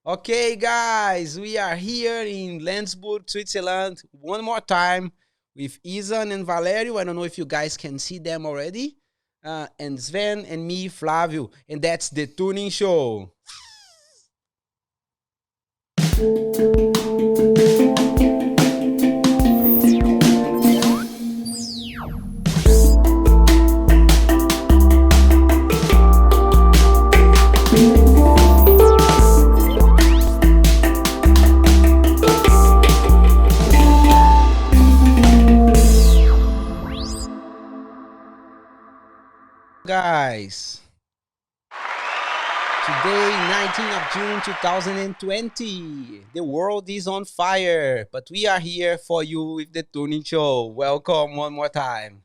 Okay, guys, we are here in Lenzburg, Switzerland, one more time with Ezahn and Valerio. I don't know if you guys can see them already. And Sven and me, Flavio. And that's the tuning show. Guys, today, 19th of June 2020, the world is on fire, but we are here for you with the tuning show. Welcome one more time.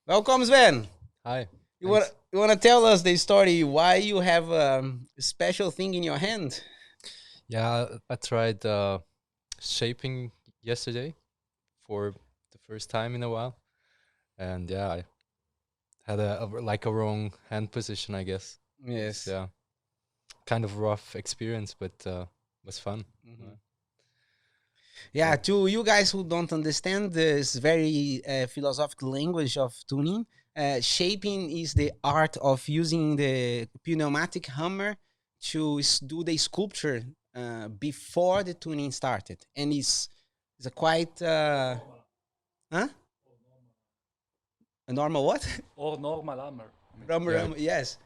Welcome, Sven. Hi. You want to tell us the story why you have a special thing in your hand? Yeah, I tried shaping yesterday for the first time in a while, and yeah, I had a wrong hand position, I guess. Yes. Yeah, kind of rough experience, but was fun. Yeah, to you guys who don't understand this very philosophical language of tuning, shaping is the art of using the pneumatic hammer to do the sculpture before the tuning started, and it's a quite huh? A normal what? Or normal hammer. Hammer, yes.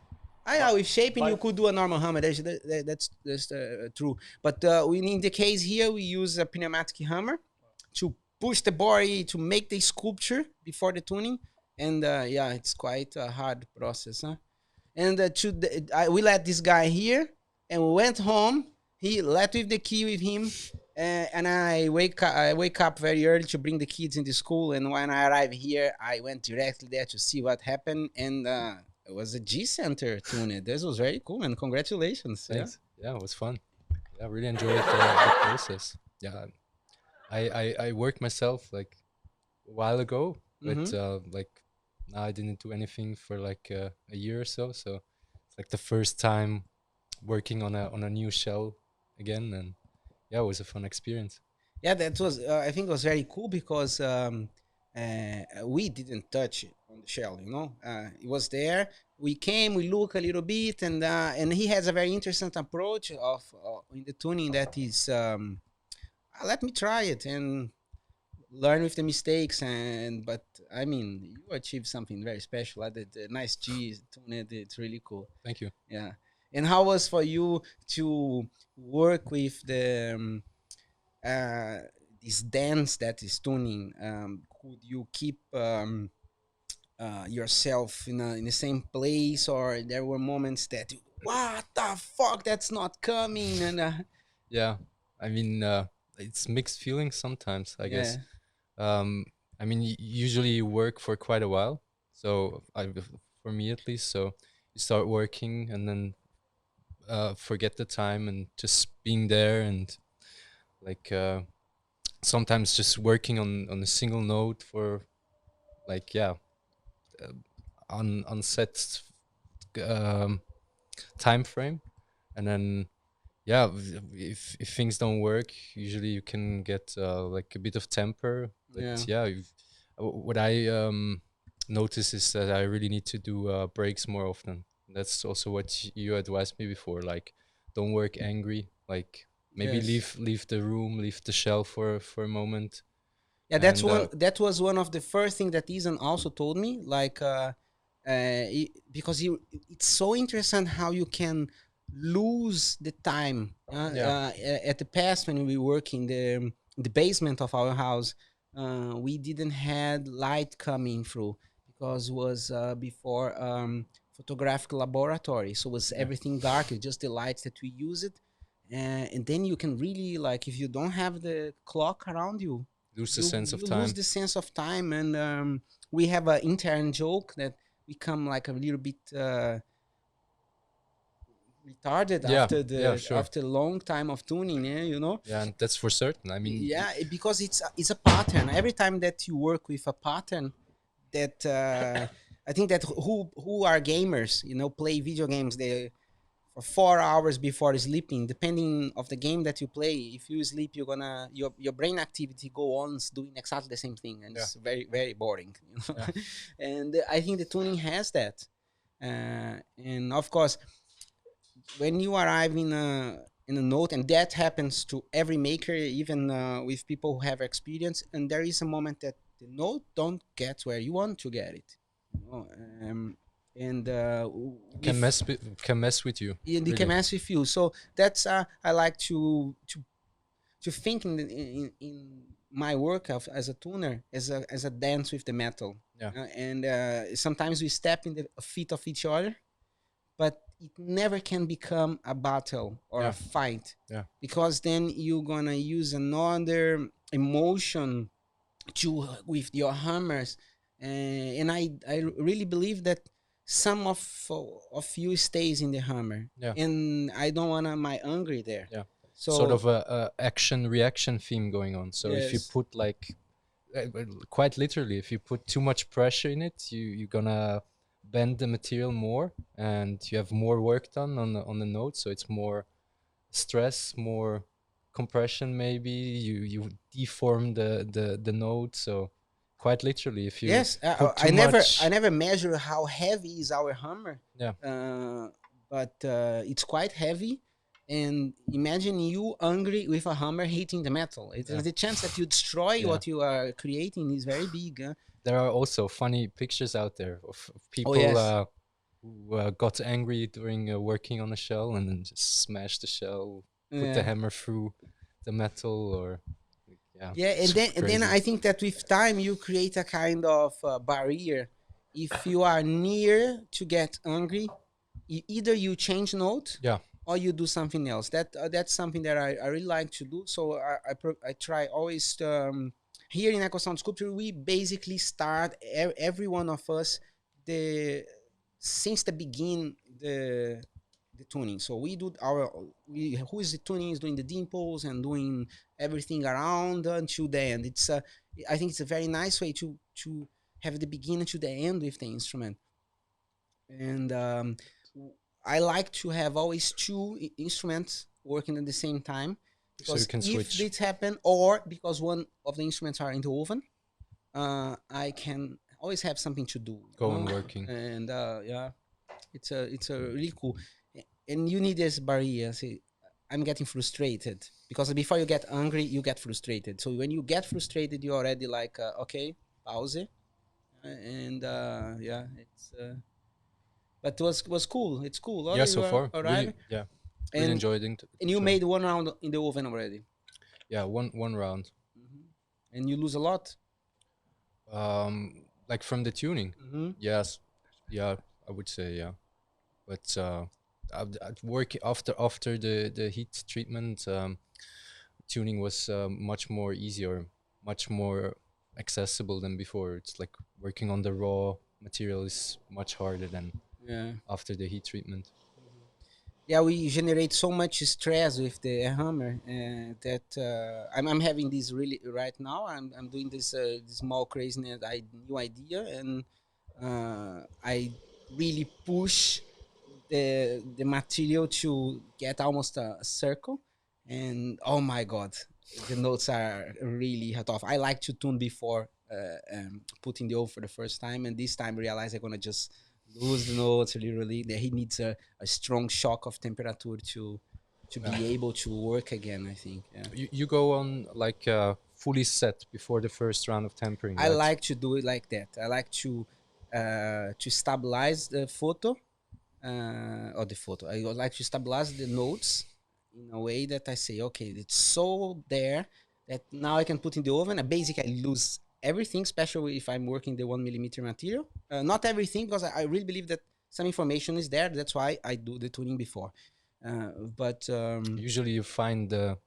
I know with shaping you could do a normal hammer. That's true. But in the case here, we use a pneumatic hammer to push the body to make the sculpture before the tuning, and yeah, it's quite a hard process, huh? And we let this guy here, and we went home. He left with the key with him, and I wake up very early to bring the kids into school. And when I arrive here, I went directly there to see what happened, and it was a G Center tuned. This was very cool, and congratulations. Thanks. Yeah, it was fun. I really enjoyed the process. Yeah, I worked myself like a while ago, but like now I didn't do anything for like a year or so. So it's like the first time working on a new shell again, and yeah, it was a fun experience. Yeah, that was I think it was very cool because we didn't touch it on the shell, you know. It was there. We came, we look a little bit, and he has a very interesting approach of in the tuning that is let me try it and learn with the mistakes. But I mean, you achieved something very special. The nice G tuned. It's really cool. Thank you. Yeah. And how was for you to work with the this dance that is tuning? Could you keep yourself in the same place, or there were moments that what the fuck, that's not coming? And yeah, I mean, it's mixed feelings sometimes, I guess. I mean, usually you work for quite a while, so for me at least, so you start working and then forget the time and just being there, and like sometimes just working on a single note for like on set time frame, and then if things don't work, usually you can get like a bit of temper, but what I notice is that I really need to do breaks more often. That's also what you advised me before, like don't work angry, like maybe leave the room, leave the shell for a moment. Yeah, that's that was one of the first things that Ezahn also told me, like because it's so interesting how you can lose the time. At the past, when we work in the basement of our house, we didn't had light coming through because it was before photographic laboratory, so it was everything dark, just the lights that we use it, and then you can really, like, if you don't have the clock around you, lose the sense of time. Lose the sense of time. And we have an intern joke that we come like a little bit retarded after a long time of tuning, you know. Yeah, and that's for certain. I mean, because it's a pattern. Every time that you work with a pattern, that I think that who are gamers, you know, play video games, they for 4 hours before sleeping, depending of the game that you play. If you sleep, you're gonna your brain activity go on doing exactly the same thing, and it's very very boring. And I think the tuning has that, and of course, when you arrive in a note, and that happens to every maker, even with people who have experience, and there is a moment that the note don't get where you want to get it, you know, and can mess with you. they Really. can mess with you. So that's I like to think in my work as a tuner as a dance with the metal. And sometimes we step in the feet of each other, but it never can become a battle or a fight, because then you're gonna use another emotion to with your hammers, and I really believe that some of you stays in the hammer, and I don't wanna my angry there. So sort of a action reaction theme going on. So if you put like quite literally, if you put too much pressure in it, you're gonna bend the material more, and you have more work done on the note. So it's more stress, more compression. Maybe you deform the note. So quite literally, if you put too much, I never measure how heavy is our hammer. But it's quite heavy. And imagine you angry with a hammer hitting the metal. The chance that you destroy what you are creating is very big. There are also funny pictures out there of people who got angry during working on a shell and then just smashed the shell, put the hammer through the metal, or and then I think that with time you create a kind of barrier. If you are near to get angry, either you change note, or you do something else. That's something that I really like to do. So I try always here in EchoSoundSculpture, we basically start every one of us since the beginning the tuning. So we do who is the tuning is doing the dimples and doing everything around until the end. It's I think it's a very nice way to have the beginning to the end with the instrument. And I like to have always two instruments working at the same time, because so you can switch. If it happen, or because one of the instruments are in the oven, I can always have something to do. Go on working. And it's a really cool. And you need this barrier. See, I'm getting frustrated, because before you get angry, you get frustrated. So when you get frustrated, you're already like, okay, pause it. And it's. But it was cool. It's cool. So far, really, really enjoyed it. And you made one round in the oven already. Yeah, one round. And you lose a lot. Like from the tuning. Yes, I would say But at work after the heat treatment, tuning was much more easier, much more accessible than before. It's like working on the raw material is much harder than after the heat treatment. Yeah, we generate so much stress with the hammer that I'm having this really right now. I'm doing this small craziness new idea, and I really push the material to get almost a circle, and oh my god, the notes are really hot off. I like to tune before putting the oven for the first time, and this time realize I'm gonna just lose the notes literally. That he needs a strong shock of temperature to be able to work again, I think. You go on like fully set before the first round of tempering, right? I like to do it like that. I like to stabilize the photo or the photo. I would like to stabilize the notes in a way that I say, okay, it's so there that now I can put in the oven. I basically lose everything, especially if I'm working the 1mm material. Not everything, because I really believe that some information is there. That's why I do the tuning before. But usually you find the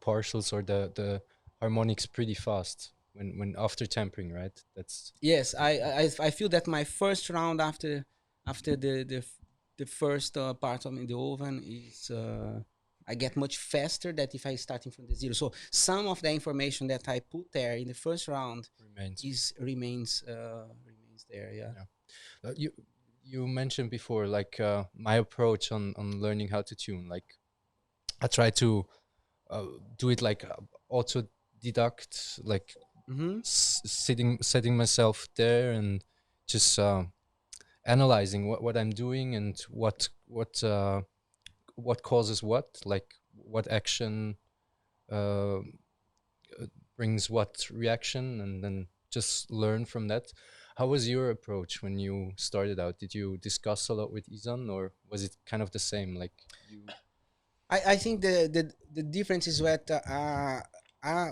partials or the harmonics pretty fast when after tempering, right? That's yes. I feel that my first round after the first part of in the oven is I get much faster than if I starting from the zero. So some of the information that I put there in the first round remains there. you mentioned before, like my approach on learning how to tune. Like I try to do it like autodidact, like setting myself there and just analyzing what I'm doing and what causes what, like what action uh, brings what reaction, and then just learn from that. How was your approach when you started out? Did you discuss a lot with Ezahn, or was it kind of the same? Like you, I think the difference is that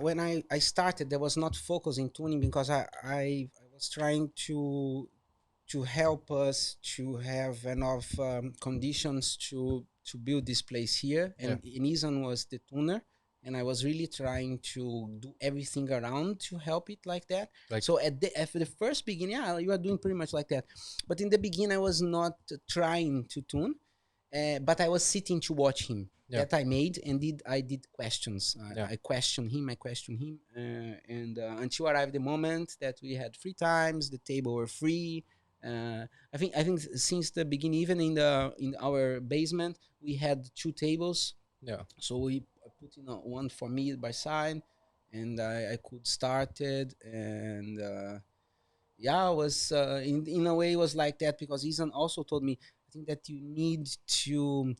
when I started, there was not focus in tuning because I was trying to help us to have enough conditions to build this place here, and Ezahn was the tuner, and I was really trying to do everything around to help it like that. Like, so at the first beginning, yeah, you are doing pretty much like that, but in the beginning I was not trying to tune, but I was sitting to watch him. That I made, and I did questions. I questioned him, and until arrived the moment that we had free times, the table were free. I think since the beginning, even in our basement, we had 2 tables. yeah. So we put in one for me by side, and I could start it, and yeah, it was in a way it was like that because Ezahn also told me, I think that you need to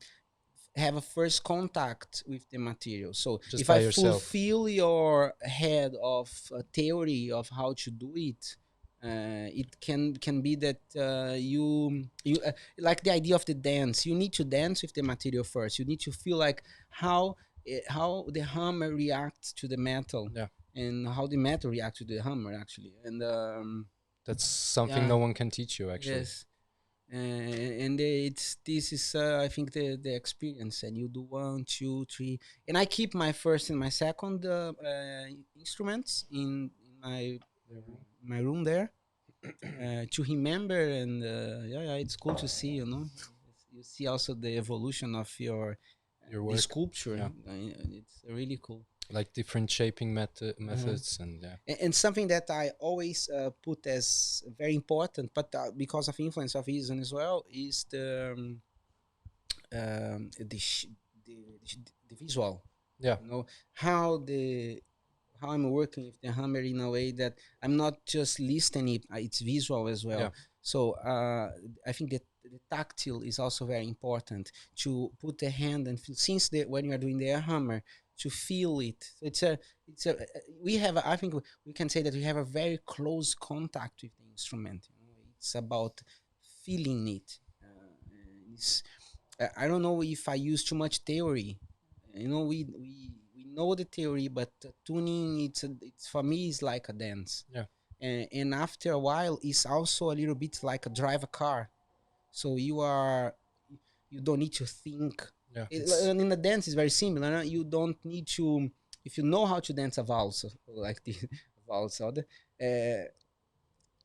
have a first contact with the material. So just if I fulfill your head of theory of how to do it, it can be that you like the idea of the dance. You need to dance with the material first. You need to feel like how the hammer reacts to the metal, and how the metal reacts to the hammer actually. And that's something no one can teach you actually. Yes. And this is I think the experience, and you do 1, 2, 3, and I keep my first and my second instruments in my room there to remember, and it's cool to see, you see also the evolution of your work. The sculpture. It's really cool, like different shaping methods. And something that I always put as very important, but because of influence of Ezahn as well, is the visual. How I'm working with the hammer in a way that I'm not just listening, it's visual as well. So I think that the tactile is also very important, to put the hand and feel, since when you are doing the air hammer, to feel it. I think we can say that we have a very close contact with the instrument. It's about feeling it. I don't know if I use too much theory. We know the theory, but tuning, it's for me is like a dance. And after a while, it's also a little bit like a drive a car. So you don't need to think. In the dance, it's very similar. You don't need to, if you know how to dance a valse, like the valse,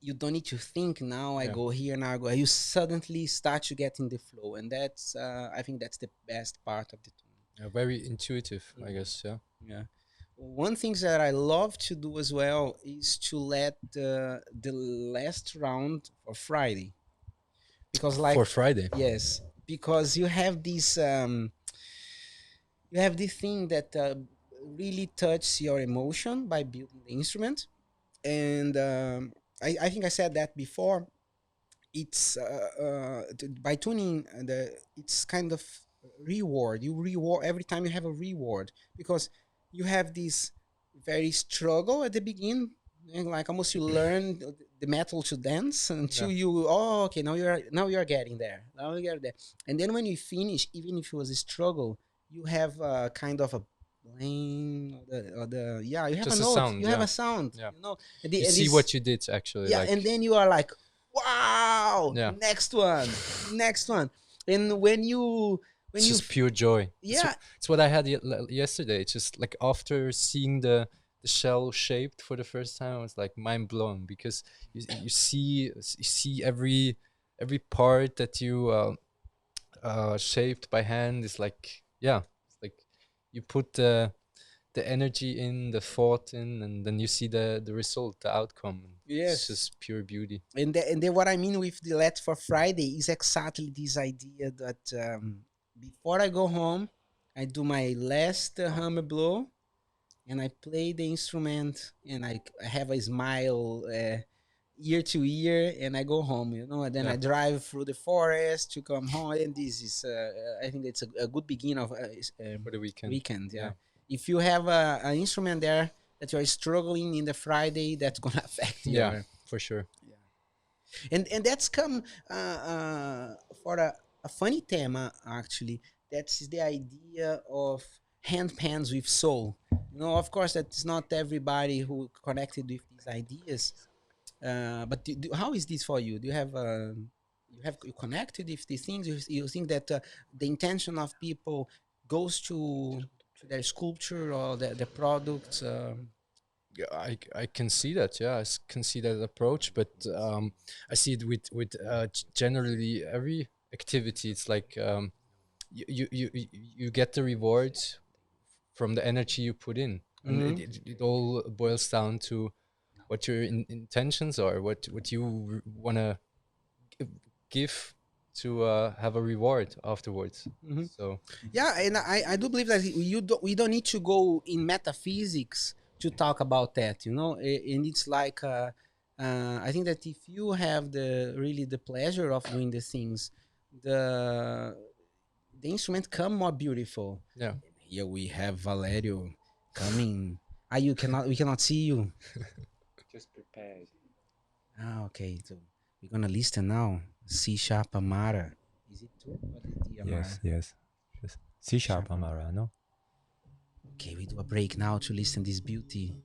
you don't need to think, now I go here, now I go. You suddenly start to get in the flow, and that's I think that's the best part of the tune. Very intuitive, I guess. Yeah. One thing that I love to do as well is to let the last round for Friday, because for Friday, yes, because you have this thing that really touches your emotion by building the instrument, and I think I said that before. It's by tuning it's kind of reward. You reward every time you have a reward, because you have this very struggle at the beginning, and like almost you learn the metal to dance until you okay, now you're getting there, and then when you finish, even if it was a struggle, you have kind of a blame, or the you have just a note, sound, you have a sound, you see what you did actually, and then you are like, wow, next one. And when it's just pure joy. It's what I had yesterday. It's just like after seeing the shell shaped for the first time, I was like mind blown, because you see every part that you shaped by hand is like it's like you put the the energy in, the thought in, and then you see the result, the outcome. It's Yes. just pure beauty. And then what I mean with the Let's for Friday is exactly this idea that before I go home, I do my last hammer blow, and I play the instrument, and I have a smile ear to ear, and I go home, and then Yeah. I drive through the forest to come home, and this is, I think it's a good beginning of For the weekend. weekend, yeah. Yeah. If you have an instrument there that you're struggling in the Friday, that's gonna affect you. Yeah, for sure. And that's come for a funny tema actually. That's the idea of hand pans with soul. Of course, that's not everybody who connected with these ideas. But how is this for you? Do you have you connected with these things? You think that the intention of people goes to their sculpture or the products? Yeah, I can see that. Yeah, can see that approach, but I see it with generally every activity. It's like you get the rewards from the energy you put in, and it all boils down to what your intentions are, what you want to give to have a reward afterwards. So Yeah, and I do believe that we don't need to go in metaphysics to talk about that, and it's like I think that if you have the pleasure of doing the things, the the instrument come more beautiful. yeah. Here we have Valerio coming. We cannot see you. Just prepared. Okay, so we're gonna listen now. C sharp Amara. Is it two? What is the Amara? Yes. Just C sharp Amara, no? Okay, we do a break now to listen this beauty.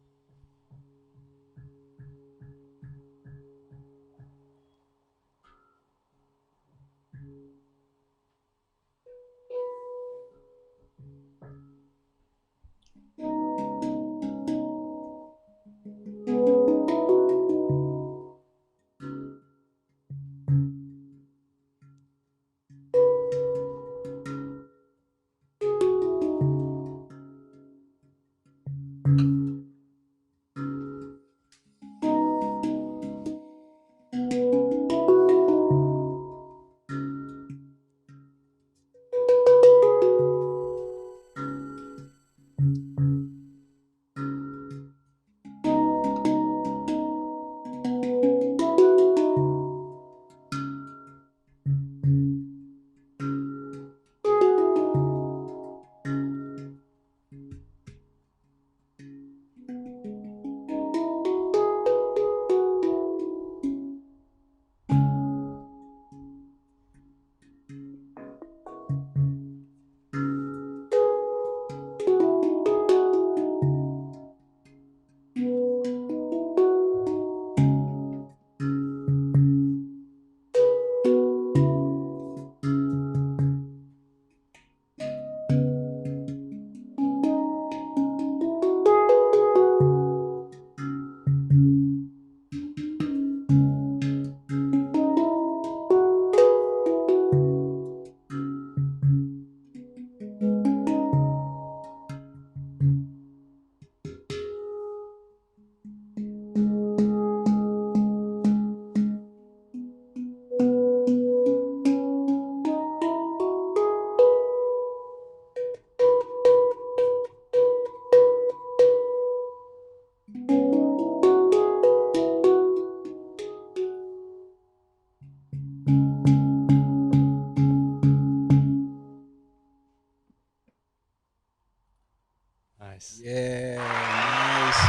Nice. Yeah, nice.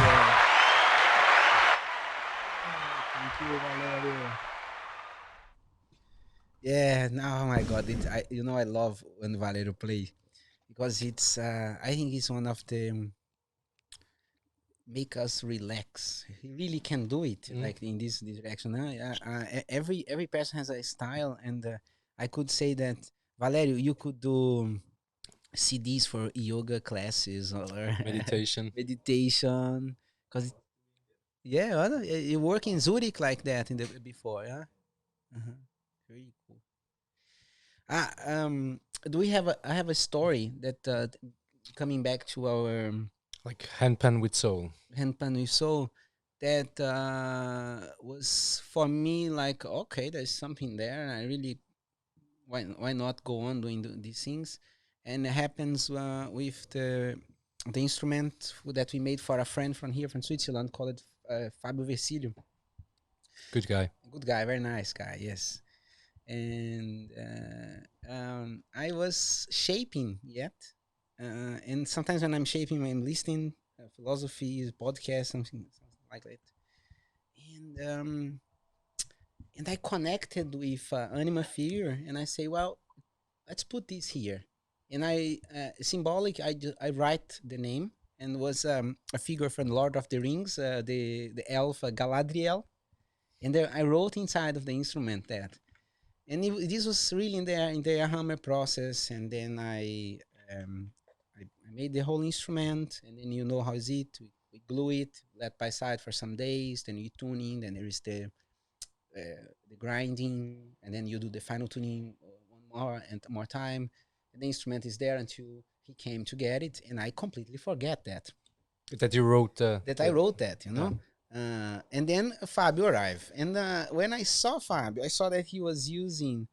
Thank you, Valerio. Yeah, no, oh my God, I love when Valerio play because it's I think it's one of the make us relax. He really can do it like in this direction. Every person has a style, and I could say that Valerio, you could do CDs for yoga classes or Meditation. meditation, because yeah, you work in Zurich like that in the before, yeah. Uh-huh. Very cool. Do we have I have a story that coming back to our Like handpan with soul. handpan with soul. That was for me like, okay, there's something there, and I really, why not go on doing these things? And it happens with the instrument that we made for a friend from here from Switzerland called Flavio. Good guy. Good guy, very nice guy, yes. And I was shaping yet, and sometimes when I'm shaping, I'm listening philosophy podcast, something like that, and I connected with anima figure, and I say, well, let's put this here, and I symbolic. I write the name, and was a figure from Lord of the Rings, the elf Galadriel, and there I wrote inside of the instrument that. And this was really in the hammer process, and then I made the whole instrument, and then you know how is it. We glue it, let by side for some days, then you tuning, then there is the grinding, and then you do the final tuning one more and more time, and the instrument is there until he came to get it, and I completely forget that You wrote. that I wrote that, you know. And then Fabio arrived, and when I saw Fabio, I saw that he was using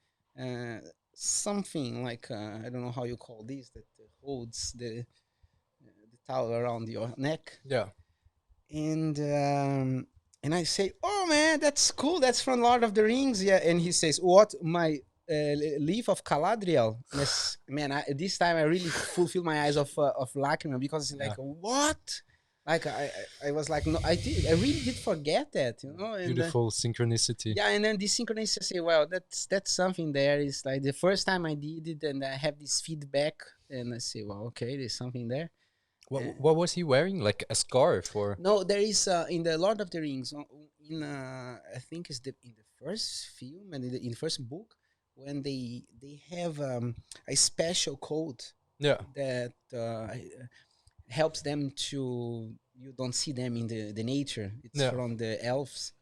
something like I don't know how you call this, that holds the towel around your neck. Yeah. And I say, "Oh man, that's cool. That's from Lord of the Rings." Yeah, and he says, "What, my leaf of Galadriel?" Yes, man. This time I really fulfill my eyes of lacrima, because it's like, what? Like I was like, no, I really did forget that, you know. And, Beautiful synchronicity. yeah, and then this synchronicity, I say, well, that's something there. It's like the first time I did it, and I have this feedback, and I say, well, okay, there's something there. What was he wearing? Like a scarf or? No, there is in the Lord of the Rings, in I think it's in the first film and in the first book, when they have a special code Yeah. that helps them to, you don't see them in the nature. It's from the elves,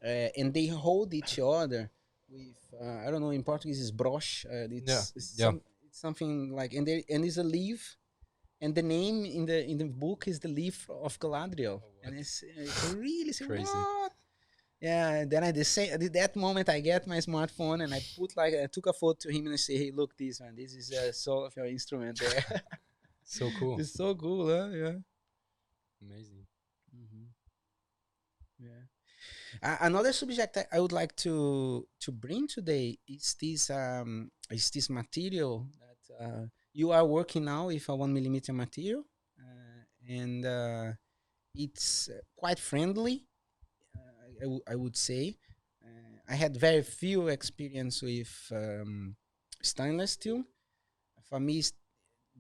and they hold each other with I don't know, in Portuguese is broche. It's something like, and it's a leaf. And the name in the book is the leaf of Galadriel, and it's really crazy. What? Yeah. And then at that moment, I get my smartphone and I took a photo to him and I say, "Hey, look, this one. This is a soul of your instrument there." So cool. It's so cool, huh? Yeah. Amazing. Yeah. Another subject I would like to bring today is this material that you are working now with a 1mm material, and it's quite friendly. I would say. I had very few experience with stainless steel. For me,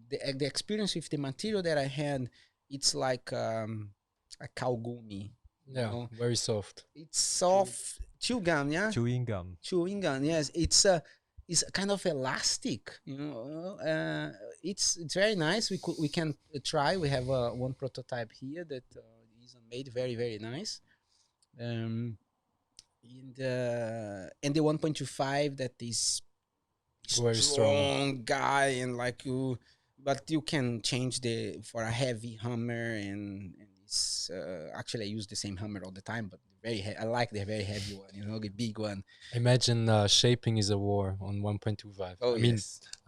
the experience with the material that I had, it's like a kaugumi. Yeah, very soft. It's soft, chewing gum, yeah. Chewing gum. Chewing gum, yes. It's kind of elastic, you know. It's very nice. We can try. We have one prototype here that is made very, very nice. And the 1.25 that is very strong guy, and like you, but you can change for a heavy hammer, and it's actually I use the same hammer all the time, but I like the very heavy one, you know, the big one. Imagine shaping is a war on 1.25. Oh, I mean,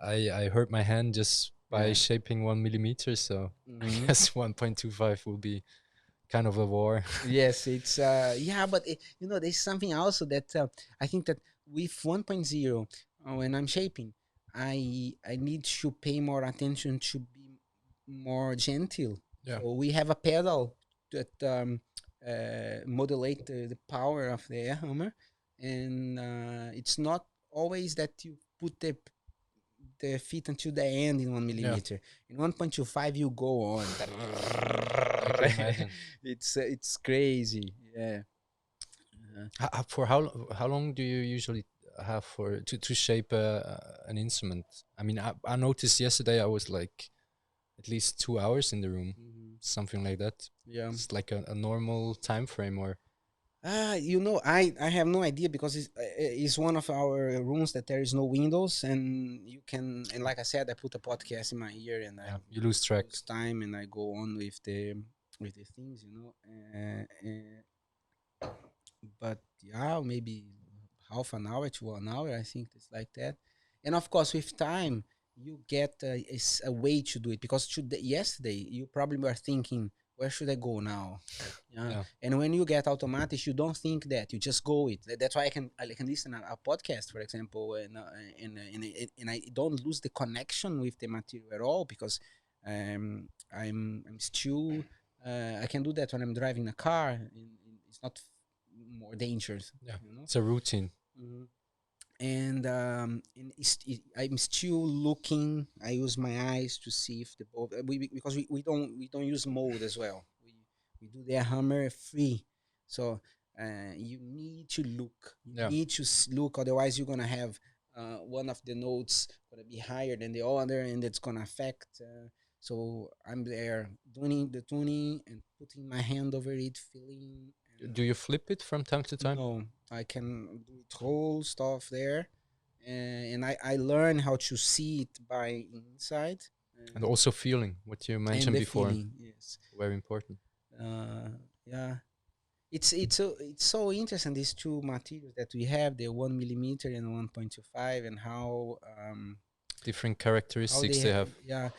I hurt my hand just by shaping 1mm, so I guess 1.25 will be kind of a war. Yes, it's but you know, there's something also that I think that with 1.0, when I'm shaping, I need to pay more attention to be more gentle. Yeah. So we have a pedal that modulate the power of the air hammer, and it's not always that you put the feet until the end in 1mm. In 1.25 you go on. I can imagine. It's crazy. Yeah. For how long do you usually have to shape an instrument? I mean, I noticed yesterday I was like at least 2 hours in the room, something like that. Yeah. It's like a normal time frame, or You know, I have no idea because it's one of our rooms that there is no windows, and you can, and like I said, I put a podcast in my ear, and I You lose track. lose time, and I go on with the things, you know. But yeah, maybe half an hour to 1 hour. I think it's like that. And of course, with time, you get a way to do it because yesterday you probably were thinking, where should I go now? Yeah. And when you get automatic, you don't think that, you just go it. That's why I can listen a podcast, for example, and I don't lose the connection with the material at all because I'm still I can do that when I'm driving a car. It's not more dangerous. Yeah. You know? It's a routine. And I'm still looking. I use my eyes to see if the bulb because we don't use mold as well. We do the hammer free, so you need to look. You need to look, otherwise you're gonna have one of the notes gonna be higher than the other, and it's gonna affect. So I'm there doing the tuning and putting my hand over it, feeling. Do you flip it from time to time? No, I can do it whole stuff there, and I learn how to see it by inside. And also feeling what you mentioned before. Feeling, yes, very important. Yeah, it's so interesting, these two materials that we have, the 1 mm and 1.25, and how different characteristics they have. Yeah.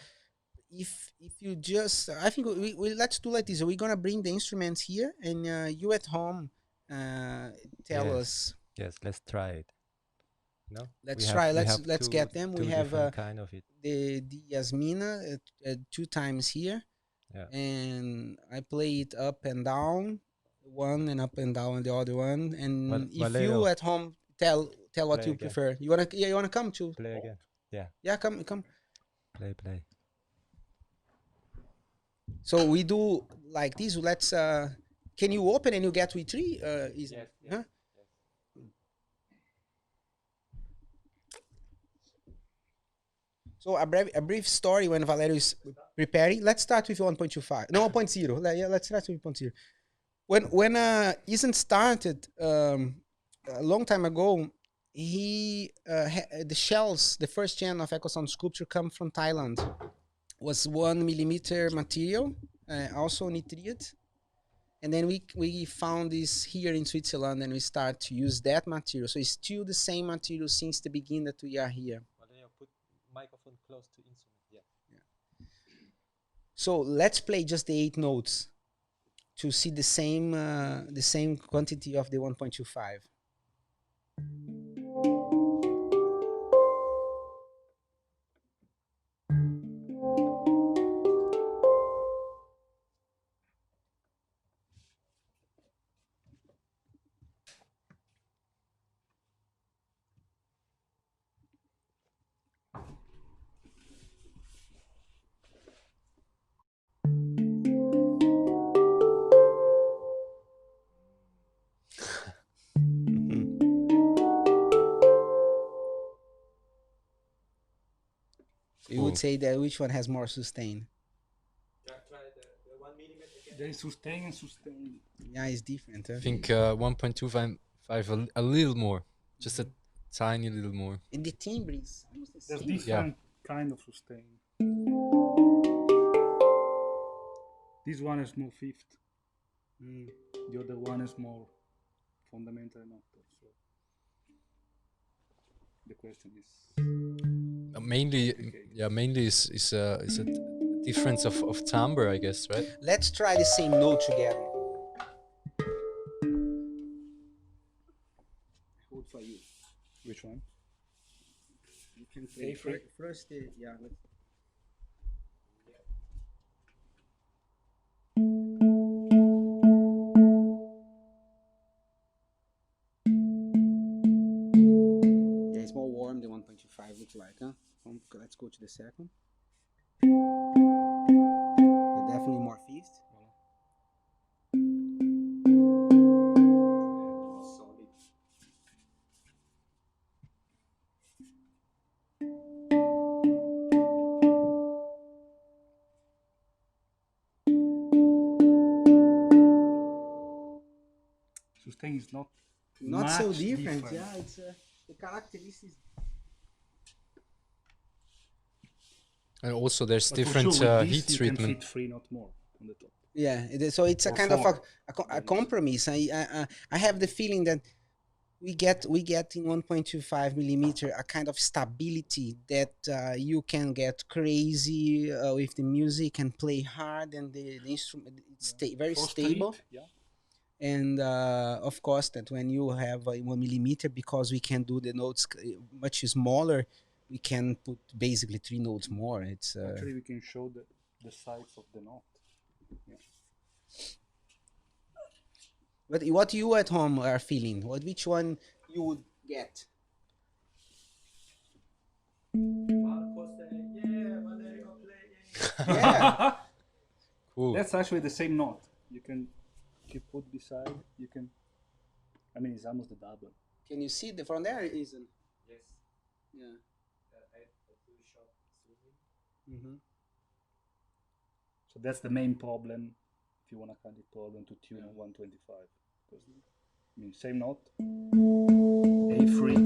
If you just, I think we let's do like this. We're gonna bring the instruments here, and you at home tell us. Yes, let's try it. No, let's try. Let's get them. We have kind of it. the Yasmina 2 times here, and I play it up and down, one, and up and down the other one. And if Valerio, you at home tell what you prefer. You wanna come to play again? Yeah, come. Play. So we do like this. Let's. Can you open and you get with 3? Yes. Huh? So a brief story when Valerio is preparing. Let's start with 1.25. No, 1.0. Yeah, let's start with 1.0. When Ezahn started a long time ago, he the shells, the first gen of EchoSoundSculpture, come from Thailand. Was 1 mm material, also nitride, and then we found this here in Switzerland, and we start to use that material. So it's still the same material since the beginning that we are here. Put microphone close to instrument. Yeah. So let's play just the 8 notes to see the same quantity of the 1.25. You would say that which one has more sustain? Try the 1 mm again. There is sustain and sustain. Yeah, it's different. I think 1.25 a little more, just a tiny little more. And the timbre is almost the There's same. different kind of sustain. This one is more fifth. The other one is more fundamental and octave. So the question is mainly is a difference of timbre, I guess, right? Let's try the same note together. Hold for you. Which one? You can play first. Yeah. Yeah, it's more warm than 1.25 looks like, huh? Let's go to the second. They're definitely more fifth. sustain is not so much different. Yeah, it's the characteristics. And also there's But for different sure, with heat this, you treatment. can fit 3, not more, on the top. Yeah, so it's a Or kind of four. a compromise. I have the feeling that we get in 1.25 millimeter a kind of stability that you can get crazy with the music and play hard, and the instrument it's very For stable. street, yeah. And of course, that when you have 1 millimeter, because we can do the notes much smaller, we can put basically 3 notes more. It's Actually, we can show the size of the note. Yeah. But what you at home are feeling? Which one you would get? Valerio playing. Yeah. Cool. That's actually the same note. You can put beside. You can. I mean, it's almost the double. Can you see the from there? Isn't? Yes. Yeah. I do shot zooming. Mm-hmm. So that's the main problem. If you want to cut the problem to tune at 125, because I mean, same note, A3,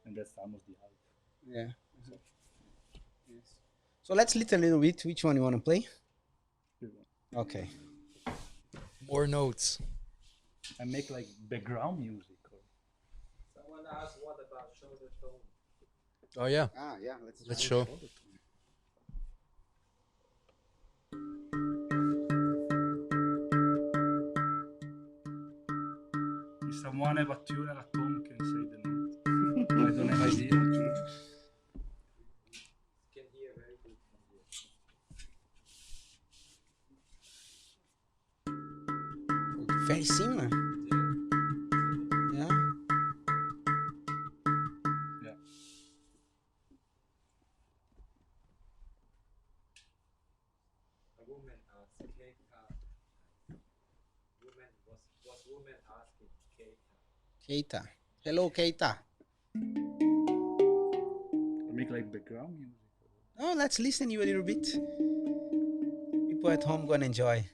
and that's almost the half. Yeah. So, yes. So let's listen a little bit. Which one you want to play? Okay. More notes. I make like background music. Someone asked what about shoulder tone? Oh yeah. Yeah. Let's show. If someone have a tuner at home, can say the note. I don't have idea. Can hear very good from here. Very similar. Yeah. Yeah. A woman asked Keita. Was woman asking Keita? Keita. Hello, Keita. I make like background music. Oh, let's listen you a little bit. People at home gonna enjoy.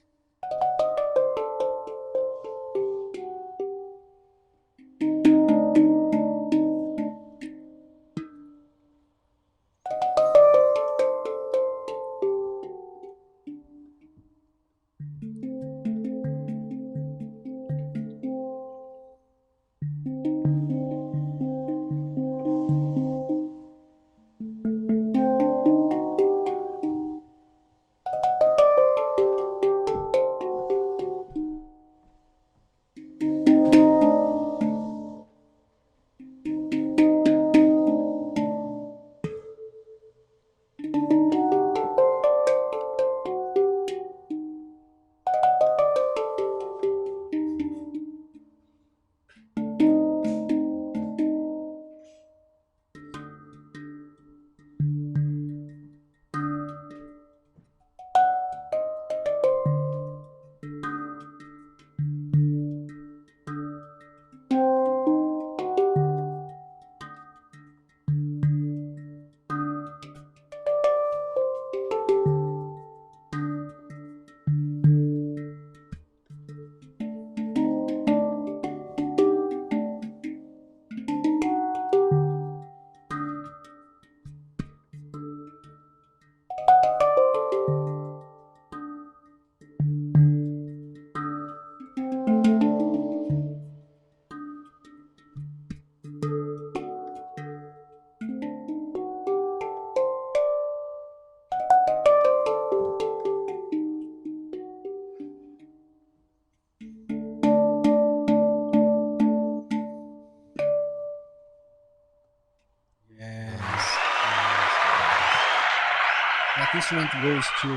That instrument goes to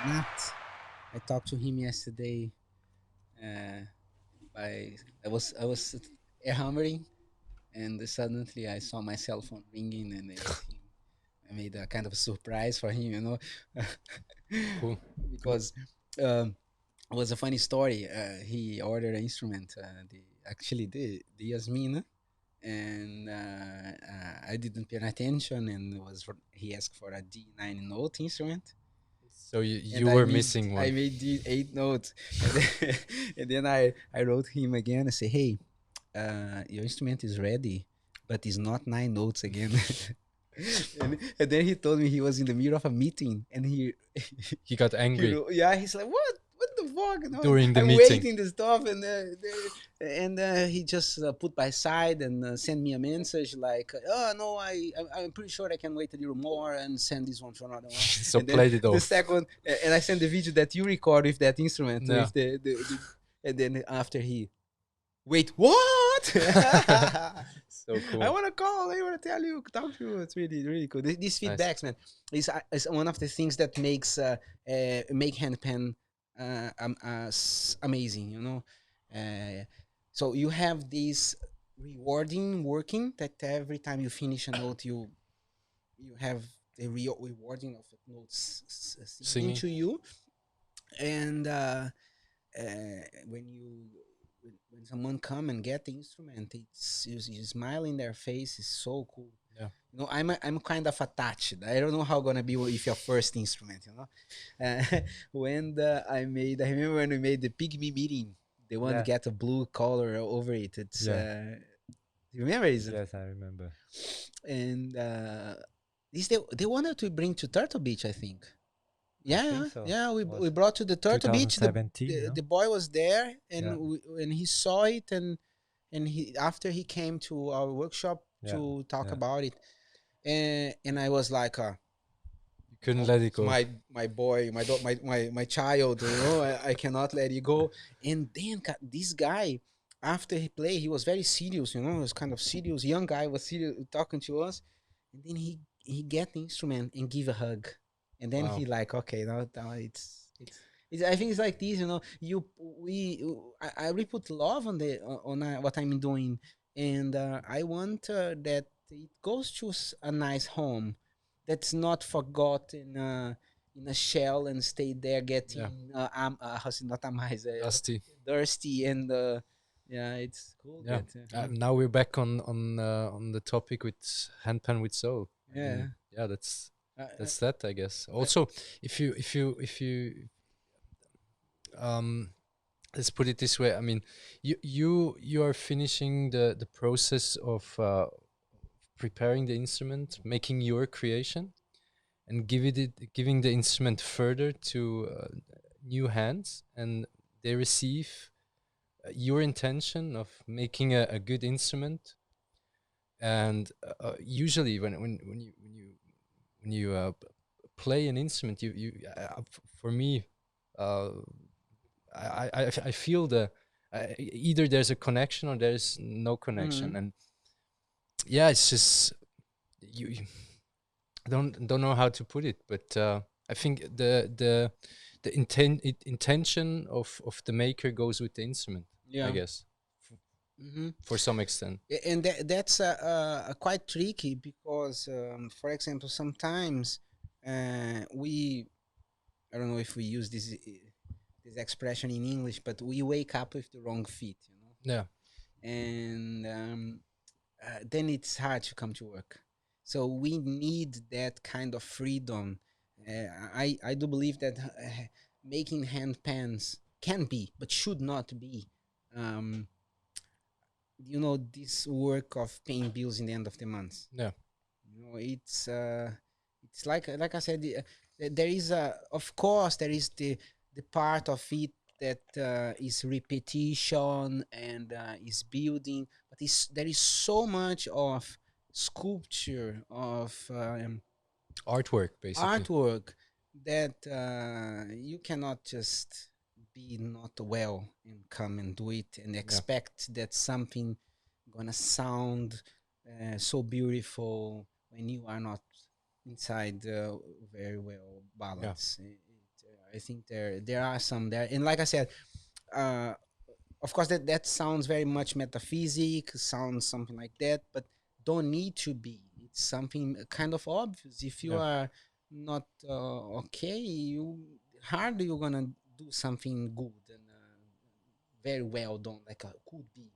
Nat. I talked to him yesterday. I was hammering, and suddenly I saw my cell phone ringing, and I made a kind of a surprise for him, you know, Cool. because it was a funny story. He ordered an instrument, the Yasmin, and I didn't pay attention, and he asked for a D9 note instrument. So you And were missing one. I made the 8 notes, and then I wrote him again and say, "Hey, your instrument is ready, but it's not 9 notes again." And then he told me he was in the middle of a meeting, and He got angry he's like, what the fuck? You know, during the I'm meeting. waiting the stuff, and he just put by side and sent me a message like, "Oh no, I'm pretty sure I can wait a little more and send this one to another one." So And then played it the off. second, and I sent the video that you record with that instrument, Yeah. with and then after he, wait, what? So cool. I want to call. I want to tell you, talk to you. It's really, really cool. These feedbacks, man, is one of the things that makes make handpan amazing. You know, so you have this rewarding working that every time you finish a note, you have the rewarding of the notes singing to you, and when someone come and get the instrument, it's you smile in their face is so cool. Yeah. You know, I'm kind of attached. I don't know how gonna be with your first instrument. You know, I remember when we made the pygmy meeting, the one that get a blue color over it. It's you remember it? Yes, I remember. And this they wanted to bring to Turtle Beach, I think. Yeah, so. yeah. We brought to the Turtle Beach. The boy was there, and and he saw it, and he after he came to our workshop to talk about it, and I was like, you couldn't let it go. My boy, my child, you know, I cannot let it go. And then this guy, after he played, he was very serious, you know, he was kind of serious. Young guy was serious talking to us, and then he get the instrument and give a hug. And then he like, okay, now it's I think it's like this, you know. I really put love on what I'm doing, and I want that it goes to a nice home, that's not forgotten in a shell and stay there getting not thirsty, and it's cool. Yeah. Now we're back on the topic with handpan with soul. Yeah. That's that, I guess. Also, if you let's put it this way. I mean, you are finishing the process of preparing the instrument, making your creation, and giving the instrument further to new hands, and they receive your intention of making a good instrument. And usually when you play an instrument, for me, I feel either there's a connection or there's no connection. And it's just you don't know how to put it, but I think the intention of the maker goes with the instrument, I guess. For some extent, and that's quite tricky, because for example, sometimes I don't know if we use this expression in English, but we wake up with the wrong feet, you know. And then it's hard to come to work. So we need that kind of freedom. I do believe that making hand pans can be, but should not be, you know, this work of paying bills in the end of the month. Yeah. You know, it's like I said, there is of course there is the part of it that is repetition and is building, but there is so much of sculpture, of artwork, basically. Artwork that you cannot just be not well and come and do it and expect that something gonna sound so beautiful when you are not inside very well balanced. I think there are some there, and like I said, of course that sounds very much metaphysic, sounds something like that, but don't need to be. It's something kind of obvious. If you are not okay, hardly you're gonna do something good and very well done, like could be.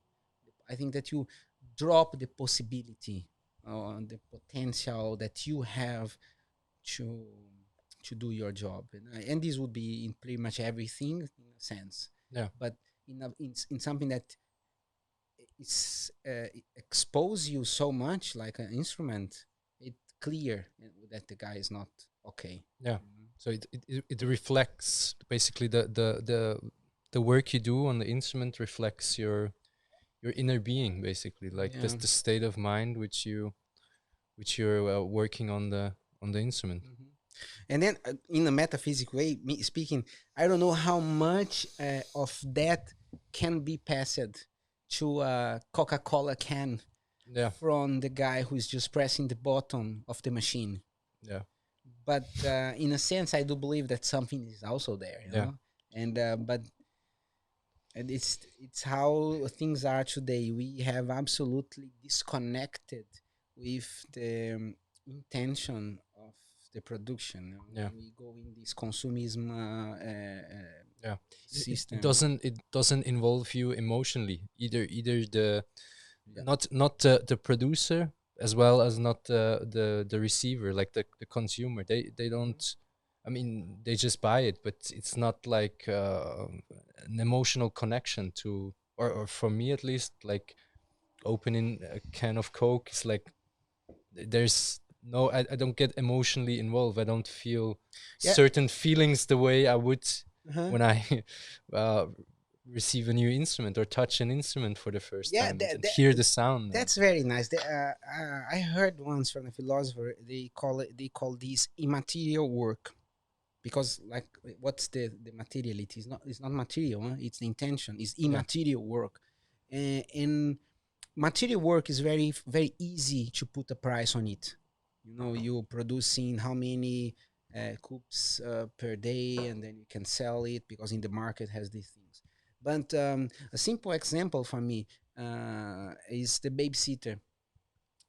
I think that you drop the possibility, the potential that you have to to do your job, and this would be in pretty much everything in a sense. Yeah. But in something that is expose you so much, like an instrument, it's clear that the guy is not okay. Yeah. So it reflects basically the work you do on the instrument reflects your inner being, basically, like Yeah. that's the state of mind which you're working on the instrument. And then in a metaphysical way, me speaking, I don't know how much of that can be passed to a Coca-Cola can Yeah. from the guy who's just pressing the button of the machine. Yeah. But in a sense, I do believe that something is also there, you know? And but it's how things are today. We have absolutely disconnected with the intention of the production. You know? Yeah. We go in this consumism system. It doesn't involve you emotionally either the not the producer as well as not the receiver, like the consumer. They don't, I mean, they just buy it, but it's not like an emotional connection to, or for me at least, like opening a can of Coke is like there's no, I don't get emotionally involved. I don't feel certain feelings the way I would when I receive a new instrument or touch an instrument for the first time and hear the sound. That's very nice. I heard once from a philosopher, they call this immaterial work, because like what's the materiality? It's not material. Huh? It's the intention. It's immaterial work, and material work is very very easy to put a price on it. You know, you're producing how many cups per day, and then you can sell it because in the market has these things. But a simple example for me is the babysitter.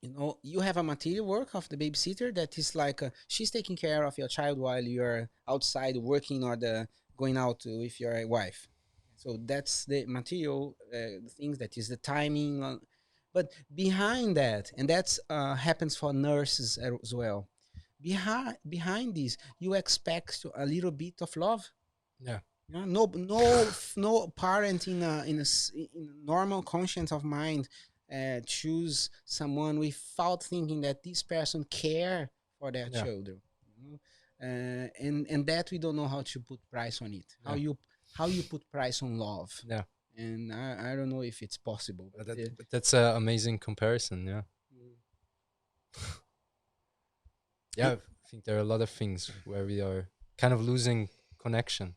You know, you have a material work of the babysitter that is like she's taking care of your child while you're outside working or going out with your wife. So that's the material things, that is the timing. But behind that, and that's happens for nurses as well. Behind this, you expect a little bit of love. Yeah. You know, no parent in a normal conscience of mind choose someone without thinking that this person care for their children. You know? And that we don't know how to put price on it. How you put price on love. Yeah. And I don't know if it's possible. But but that's an amazing comparison. Yeah. Yeah, I think there are a lot of things where we are kind of losing connection,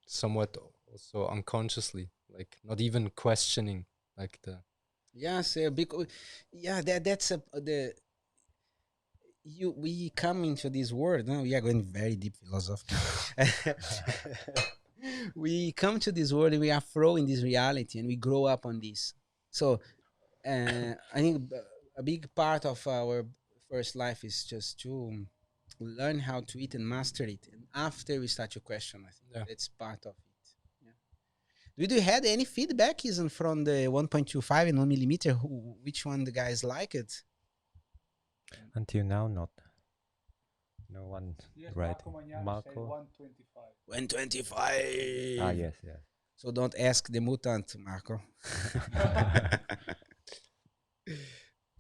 somewhat also unconsciously, like not even questioning, like the. Yes, because that's we come into this world. No, we are going very deep philosophy. We come to this world and we are thrown in this reality, and we grow up on this. So I think a big part of our first life is just to learn how to eat and master it, and after we start to question, I think that's part of it. Did you had any feedback isn't from the 1.25 and 1 millimeter? Which one the guys like it? Until now, not. No one, Yes, right? Marco. 125. 125. Ah, yes. So don't ask the mutant, Marco.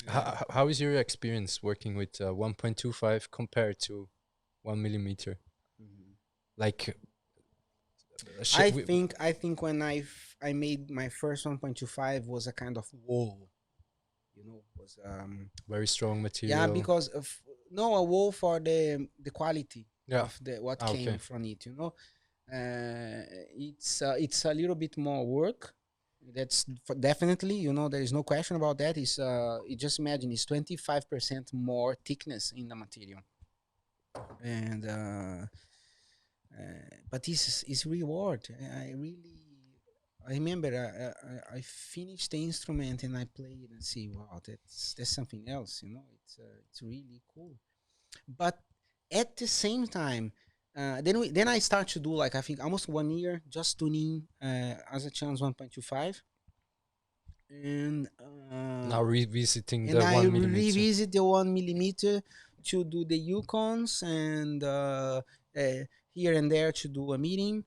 How is your experience working with 1.25 compared to 1 millimeter? Like, I think when I made my first 1.25 was a kind of whoa, you know, was very strong material. Yeah, because of a whoa for the quality of what came from it. You know, it's a little bit more work. That's definitely, you know, there is no question about that. Is you just imagine it's 25% more thickness in the material, and but this is reward. I remember I finished the instrument and I played and see, wow, that's something else, you know. It's really cool. But at the same time, then I start to do, like, I think almost 1 year just tuning as a chance 1.25, and now revisiting and the I 1 millimeter. revisit the 1 millimeter to do the Yukons and here and there to do a meeting.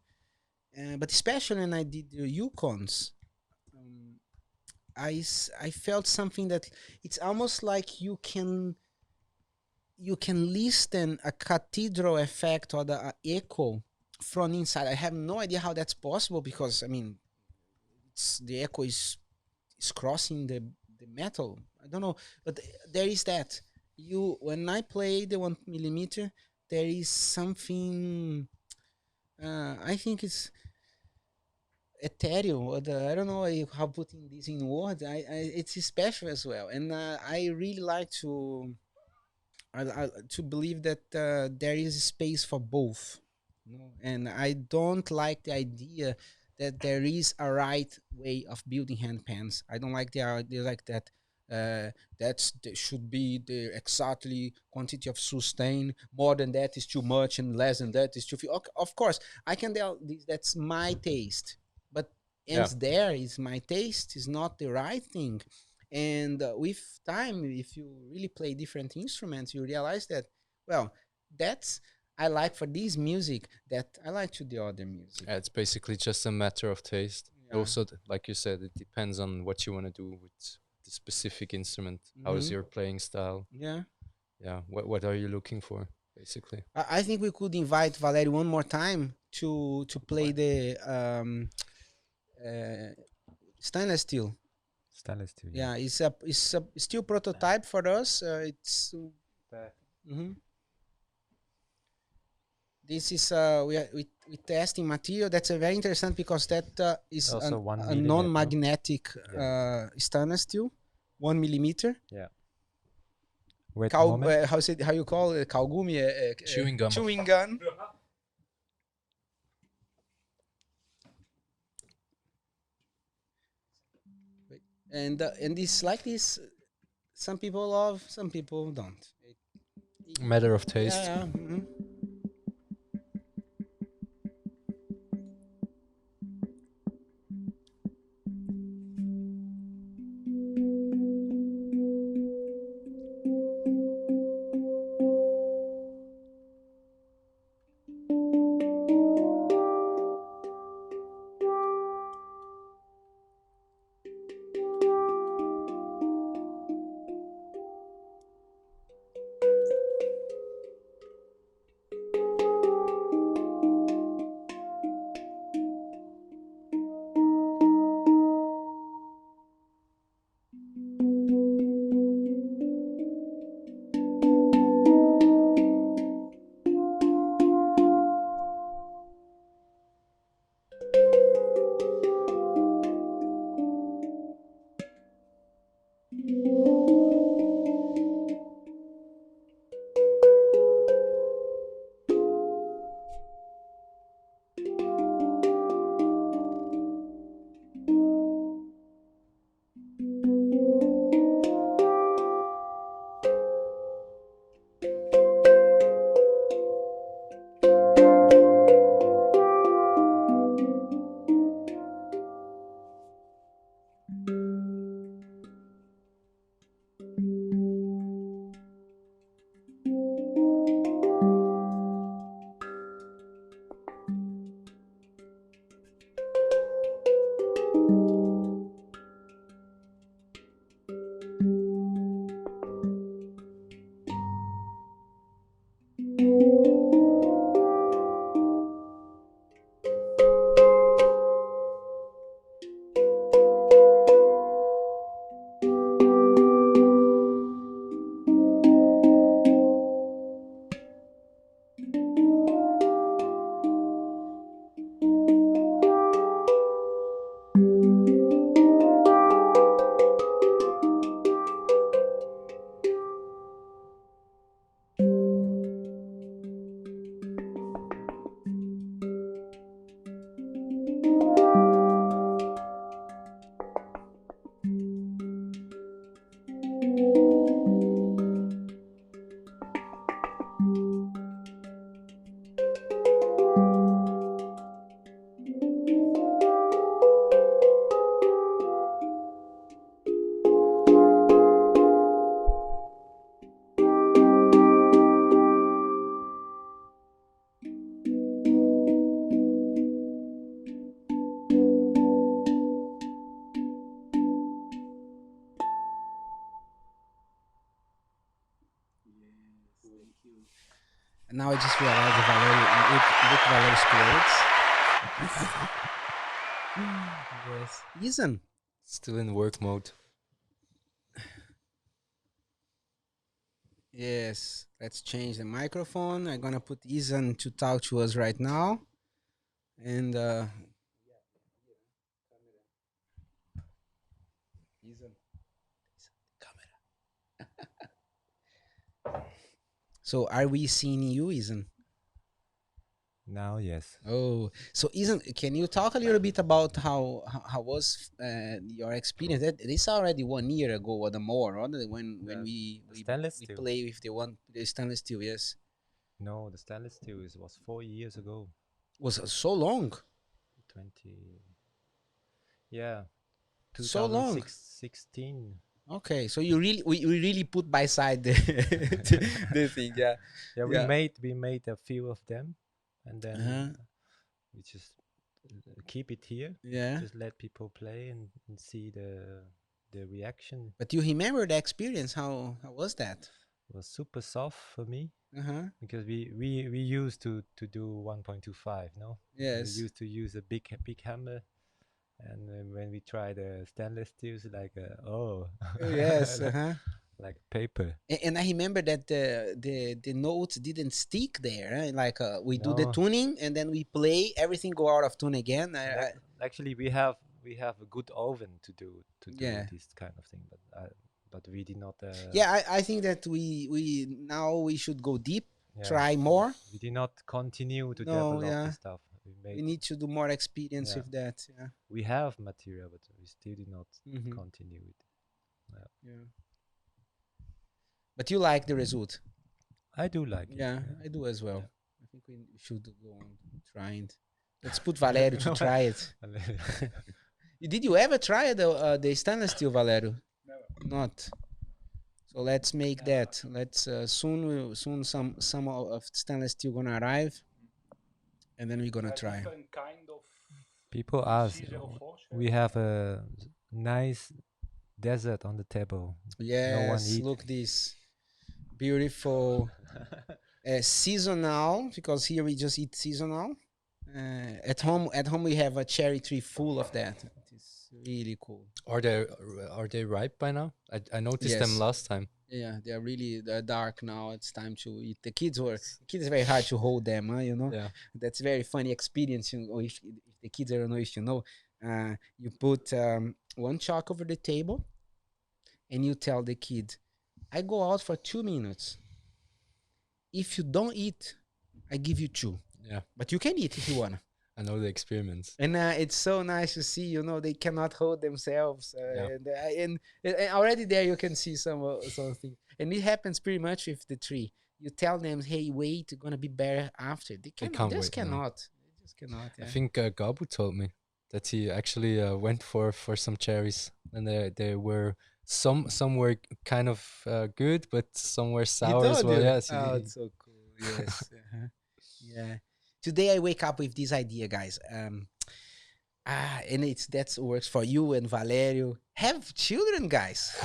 But especially when I did the Yukons, um, I felt something that it's almost like you can listen a cathedral effect or the echo from inside. I have no idea how that's possible because I mean, the echo is crossing the metal. I don't know, but there is that. You when I play the 1 millimeter, there is something. I think it's ethereal. Or I don't know how putting this in words. It's special as well, and I really like to believe that there is space for both. You know? And I don't like the idea that there is a right way of building handpans. I don't like the idea like that. That should be the exactly quantity of sustain. More than that is too much, and less than that is too few. Of course, I can tell this. That's my taste, but ends there is my taste is not the right thing. And with time, if you really play different instruments, you realize that, well, that's I like for this music that I like to the other music. It's basically just a matter of taste. Yeah. Also, like you said, it depends on what you want to do with the specific instrument. How is your playing style? Yeah. Yeah. What are you looking for, basically? I think we could invite Valerio one more time to play the stainless steel. Stainless steel. Yeah, it's a still prototype for us. It's this is we testing material. That's a very interesting because that is Also a non-magnetic stainless steel, 1 millimeter. Yeah. Wait a moment. How you call it? Kaugumi? Chewing gum. Chewing gum. And it's like this. Some people love, some people don't. Matter of taste. Yeah. And now I just realized that Valeri's clothes. Yes. Ezahn. Still in work mode. Yes. Let's change the microphone. I'm gonna put Ezahn to talk to us right now. And so are we seeing you, Ezahn? Now, yes. Oh, so Ezahn, can you talk a little bit about how was your experience? That this already 1 year ago or the more, right? When we stainless steel. play with the stainless steel, yes. No, the stainless steel was 4 years ago. Was so long? 20. Yeah. So long. 2016. Okay, so you really we really put by side the the thing, yeah. Yeah, Yeah. we made a few of them, and then we just keep it here. Yeah. Just let people play and see the reaction. But you remember the experience? How was that? It was super soft for me Uh-huh. because we used to do 1.25, no? Yes. We used to use a big hammer, and when we try the stainless steels, like oh Yes. like, Uh-huh. like paper. And I remember that the notes didn't stick there. Eh? Like we do the No. tuning and then we play, everything go out of tune again. Actually, we have a good oven to do Yeah. this kind of thing, but we did not. Yeah, I think that we now we should go deep, Yeah. try more. We did not continue to No, develop yeah. this stuff. We need to do more experience Yeah. with that. Yeah. We have material, but we still did not Mhm. continue it. Yeah. But you like the result? I do like it. Yeah, I do as well. Yeah. I think we should go on trying. Let's put Valerio to try it. Did you ever try the stainless steel, Valerio? Never. Not. So let's make that. Let's soon some of stainless steel gonna arrive, and then we're gonna try. Different kind of People ask. scissor or forge. We have a nice desert on the table. Yes, eat. look this beautiful seasonal, because here we just eat seasonal. At home we have a cherry tree full of that. It's really cool. Are they ripe by now? I noticed them Yes. last time. Yeah, they're dark now. It's time to eat. The kids is very hard to hold them, huh, you know. Yeah. That's very funny experience. You know, if the kids, I don't know if you know, you put one chalk over the table, and you tell the kid, "I go out for 2 minutes. If you don't eat, I give you 2. Yeah. But you can eat if you wanna." I know the experiments. And it's so nice to see, you know, they cannot hold themselves. And already there you can see something. And it happens pretty much with the tree. You tell them, hey, wait, it's going to be better after. They can't just wait, no. cannot. They just cannot. I Yeah. think Gabu told me that he actually went for some cherries, and they were some were kind of good, but some were He sour as told well. you? Yes. Oh, it's so cool. Yes. Yeah. Today I wake up with this idea, guys. And that works for you and Valerio. Have children, guys.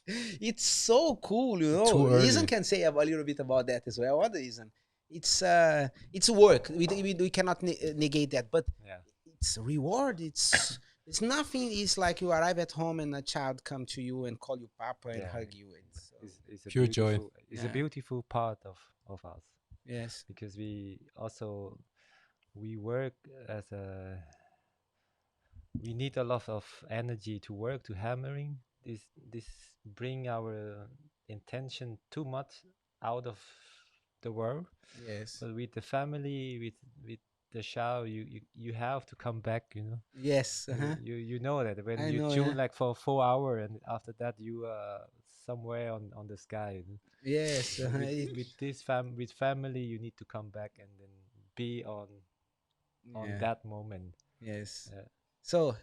It's so cool, you know. Too early. Ezahn can say a little bit about that as well. What Ezahn? It's work. We cannot negate that, but Yeah. it's reward. It's nothing. It's like you arrive at home and a child come to you and call you Papa and Yeah. hug you. It's a Pure joy. beautiful- It's Yeah. a beautiful part of us. Yes. Because we work we need a lot of energy to work, to hammering. This bring our intention too much out of the world. Yes. But with the family, with the show, you have to come back, you know. Yes. Uh-huh. You know that when I you know, tune yeah. like for 4 hours, and after that you are somewhere on the sky. Yes. Uh-huh. With family, you need to come back and then be on Yeah. that moment. Yes. Yeah. So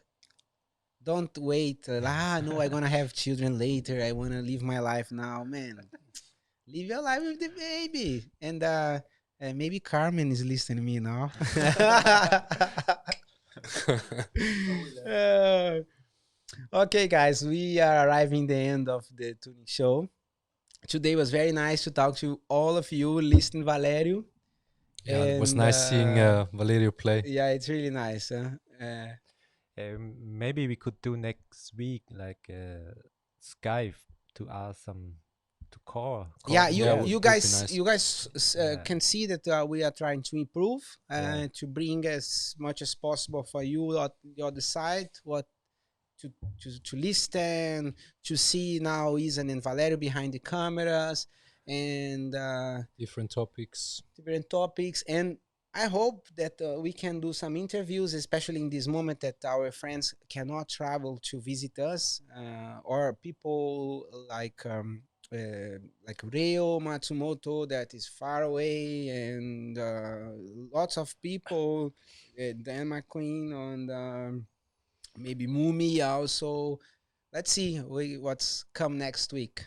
don't wait. No, I'm gonna have children later. I wanna live my life now, man. Live your life with the baby. And maybe Carmen is listening to me now. Okay, guys, we are arriving the end of the tuning show. today was very nice to talk to all of you. Listen, Valerio. Yeah, it was And, nice seeing Valerio play. Yeah, it's really nice. Maybe we could do next week like Skype to ask some to call. Yeah, him. would you be guys nice. you guys Yeah. can see that we are trying to improve Yeah. to bring as much as possible for you on the other side what to listen, to see now Ezahn and Valerio behind the cameras, and Different topics. different topics. And I hope that we can do some interviews, especially in this moment that our friends cannot travel to visit us, or people like Reo Matsumoto that is far away, and lots of people, Dan McQueen, and maybe Mumi also. Let's see what's come next week.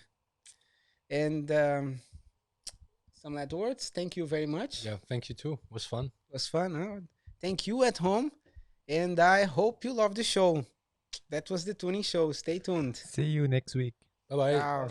And some last words. Thank you very much. Yeah, thank you too. It was fun. It was fun. Huh? Thank you at home. And I hope you love the show. That was the Tuning Show. Stay tuned. See you next week. Bye bye. Ciao.